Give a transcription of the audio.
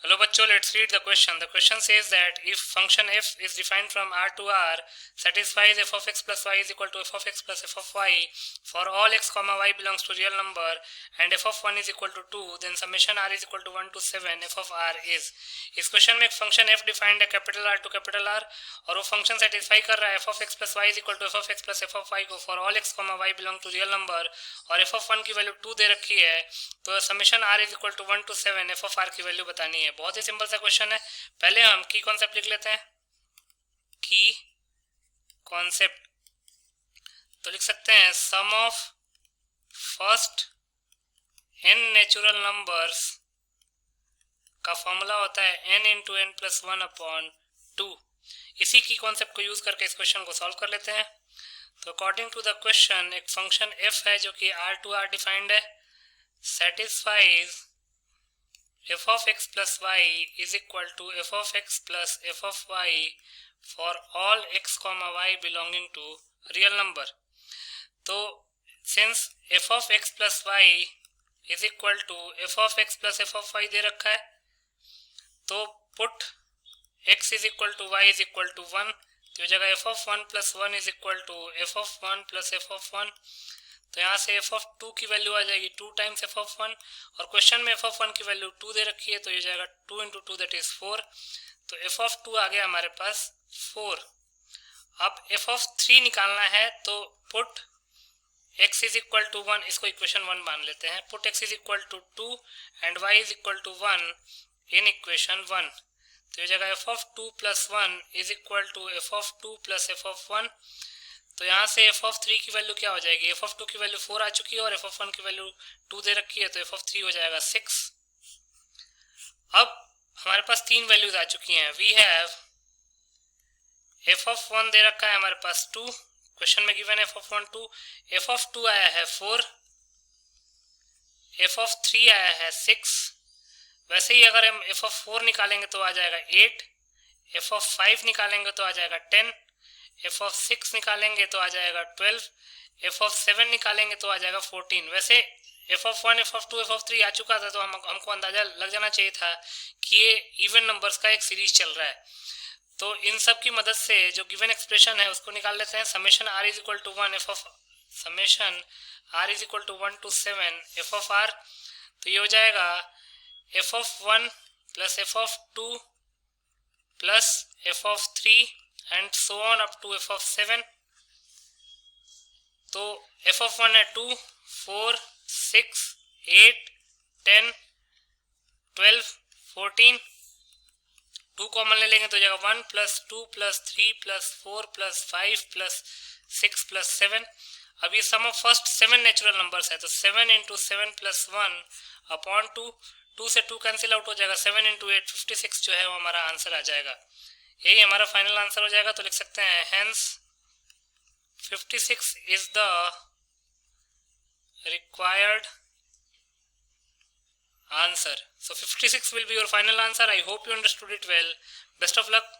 Hello bachcho, let's read the question. The question says that if function f is defined from R to R, satisfies f of x plus y is equal to f of x plus f of y for all x comma y belongs to real number and f of 1 is equal to 2, then summation r is equal to 1 to 7 f of r is. इस question में एक function f defined है capital R to capital R और वो function satisfy कर रहा है f of x plus y is equal to f of x plus f of y को for all x comma y belong to real number और f of 1 की value 2 दे रखी है, तो summation r is equal to 1 to 7 f of r की value बतानी है। बहुत ही सिंपल सा क्वेश्चन है। पहले हम की कॉन्सेप्ट लिख लेते हैं। की कॉन्सेप्ट तो लिख सकते हैं sum of first n natural numbers का फॉर्मूला होता है n into n plus 1 upon 2। इसी की कॉन्सेप्ट को यूज करके इस क्वेश्चन को सॉल्व कर लेते हैं। तो अकॉर्डिंग टू द क्वेश्चन एक फंक्शन f है जो कि r टू r डिफाइंड है, satisfies f of x plus y is equal to f of x plus f of y for all x comma y belonging to real number। तो since f of x plus y is equal to f of x plus f of y दे रखा है, तो put x is equal to y is equal to 1, तो जगह f of 1 plus 1 is equal to f of 1 plus f of 1, तो यहाँ से f of 2 की value आ जाएगी 2 टाइम्स f of 1 और क्वेश्चन में f of 1 की वैल्यू 2 दे रखी है, तो ये जाएगा 2 इंटू 2 दैट इज 4, तो f of 2 आ गया हमारे पास 4। अब f of 3 निकालना है, तो put x is equal to 1, इसको इक्वेशन 1 मान लेते हैं, put x is equal to 2 and y is equal to 1 in equation 1, तो ये जगह f of 2 plus 1 is equal to f of 2 plus f of 1, तो यहाँ से f of 3 की वैल्यू क्या हो जाएगी, f of 2 की वैल्यू 4 आ चुकी है और f of 1 की वैल्यू 2 दे रखी है, तो f of 3 हो जाएगा 6। अब हमारे पास तीन वैल्यूज आ चुकी हैं। वी हैव f of 1 दे रखा है हमारे पास 2, क्वेश्चन में given f of 1 2, f of 2 आया है 4, f of 3 आया है 6। वैसे ही अगर हम f of 4 निकालेंगे तो आ जाएगा 8, f of 5 निकालेंगे तो आ जाएगा 10, f of 6 निकालेंगे तो आ जाएगा 12, f of 7 निकालेंगे तो आ जाएगा 14। वैसे f of 1, f of 2, f of 3 आ चुका था, तो हमको अंदाजा लग जाना चाहिए था कि ये इवन नंबर्स का एक सीरीज चल रहा है। तो इन सब की मदद से जो गिवन एक्सप्रेशन है उसको निकाल लेते हैं। Summation r is equal to 1 summation r is equal to 1 to 7 f of r, तो ये हो जाएगा f of 1 plus f of 2 plus f of 3 and so on up to f of 7। तो f of 1 है 2, 4, 6, 8, 10, 12, 14, 2 common ले लेंगे तो जाएगा 1 plus 2 plus 3 plus 4 plus 5 plus 6 plus 7। अब ये सम ऑफ फर्स्ट 7 नेचुरल नंबर्स है, तो 7 इंटू 7 प्लस 1 अपॉन 2 से 2 कैंसिल आउट हो जाएगा, 7 इंटू 8 56 जो है वो हमारा आंसर आ जाएगा। यही हमारा फाइनल आंसर हो जाएगा। तो लिख सकते हैं hence 56 is the required answer. So 56 will be your final answer. I hope you understood it well. Best of luck.